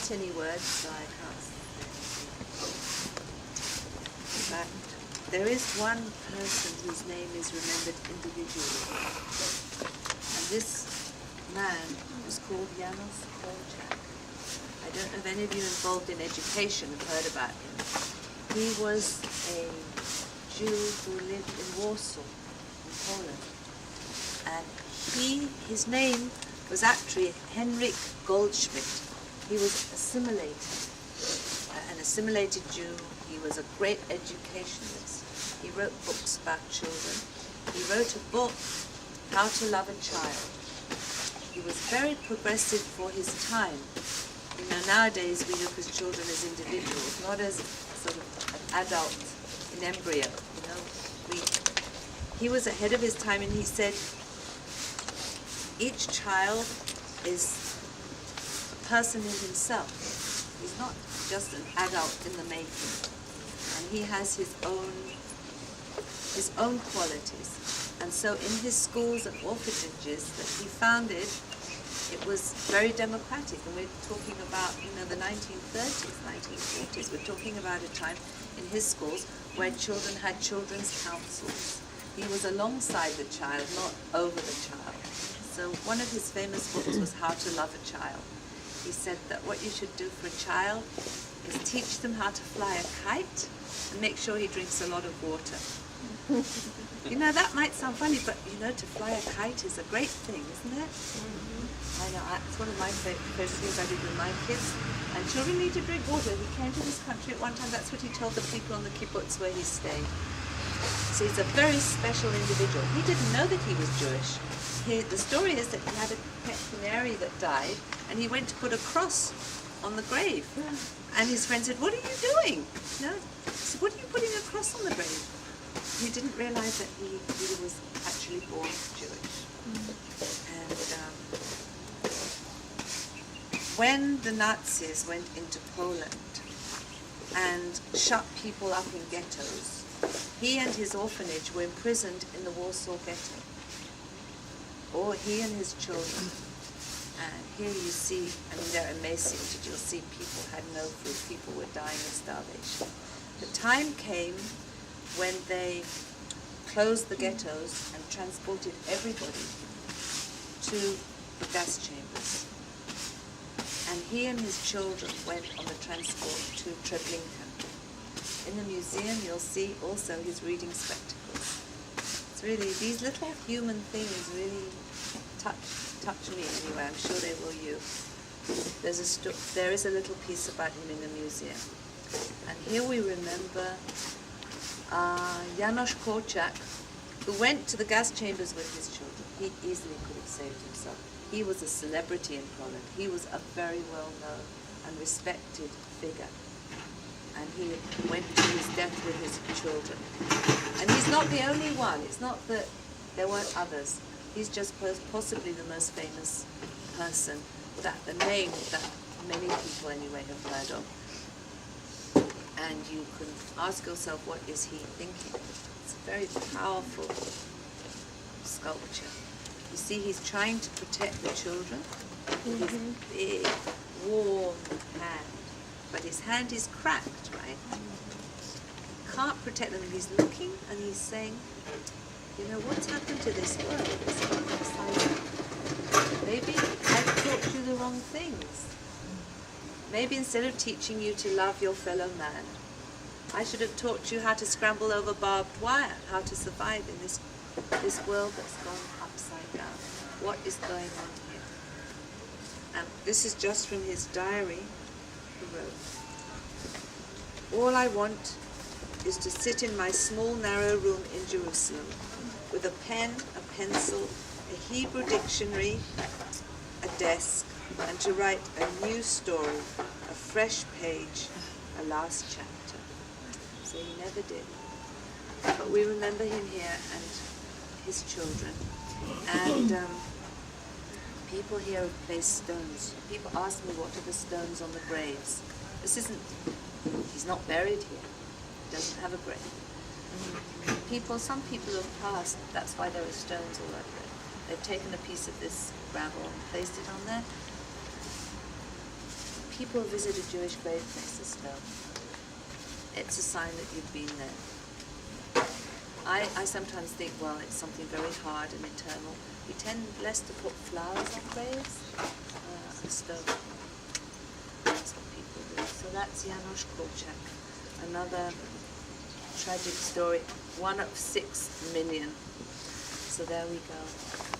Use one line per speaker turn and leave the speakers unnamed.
write any words, so I can't say anything. But there is one person whose name is remembered individually. And this man was called Janos Kolchak. I don't know if any of you involved in education have heard about him. He was a Jew who lived in Warsaw, in Poland. And his name was actually Henryk Goldschmidt. He was assimilated, an assimilated Jew. He was a great educationalist. He wrote books about children. He wrote a book, How to Love a Child. He was very progressive for his time. You know, nowadays we look at children as individuals, not as sort of an adult in embryo. You know, he was ahead of his time, and he said, each child is a person in himself. He's not just an adult in the making, and he has his own qualities. And so in his schools and orphanages that he founded, it was very democratic, and we're talking about, you know, the 1930s, 1940s. We're talking about a time in his schools where children had children's councils. He was alongside the child, not over the child. So one of his famous books was How to Love a Child. He said that what you should do for a child is teach them how to fly a kite and make sure he drinks a lot of water. You know, that might sound funny, but you know, to fly a kite is a great thing, isn't it? I know, it's one of my favorite things I did with my kids. And children need to drink water. He came to this country at one time, that's what he told the people on the kibbutz where he stayed. So he's a very special individual. He didn't know that he was Jewish. The story is that he had a pet canary that died, and he went to put a cross on the grave. And his friend said, "What are you doing?" No, he said, "What are you putting a cross on the grave?" He didn't realize that he was actually born Jewish. And when the Nazis went into Poland and shut people up in ghettos, he and his orphanage were imprisoned in the Warsaw Ghetto. Or he and his children. And here you see, I mean, they're emaciated. You'll see people had no food. People were dying of starvation. The time came when they closed the ghettos and transported everybody to the gas chambers. And he and his children went on the transport to Treblinka. In the museum, you'll see also his reading spectacles. It's really, these little human things really touch me anyway. I'm sure they will you. There is a little piece about him in the museum. And here we remember Janos Kolchak, who went to the gas chambers with his children. He easily could have saved himself. He was a celebrity in Poland. He was a very well-known and respected figure. And he went to his death with his children. And he's not the only one. It's not that there weren't others. He's just possibly the most famous person, that the name that many people anyway have heard of. And you can ask yourself, what is he thinking? It's a very powerful sculpture. You see, he's trying to protect the children with his big, warm hand. But his hand is cracked, right? Can't protect them. He's looking and he's saying, you know, what's happened to this world? It's gone upside down. Maybe I've taught you the wrong things. Maybe instead of teaching you to love your fellow man, I should have taught you how to scramble over barbed wire, how to survive in this world that's gone upside down. What is going on here? And this is just from his diary. He wrote, "All I want is to sit in my small narrow room in Jerusalem with a pen, a pencil, a Hebrew dictionary, a desk, and to write a new story, a fresh page, a last chapter." So he never did. But we remember him here and his children. And people here have placed stones. People ask me, what are the stones on the graves? He's not buried here. He doesn't have a grave. Some people have passed, that's why there are stones all over it. They've taken a piece of this gravel and placed it on there. people visit a Jewish grave places still. It's a sign that you've been there. I sometimes think, well, it's something very hard and eternal. We tend less to put flowers on graves. Still, that's what people do. So that's Janos Korczak, another tragic story, 1 of 6 million. So there we go.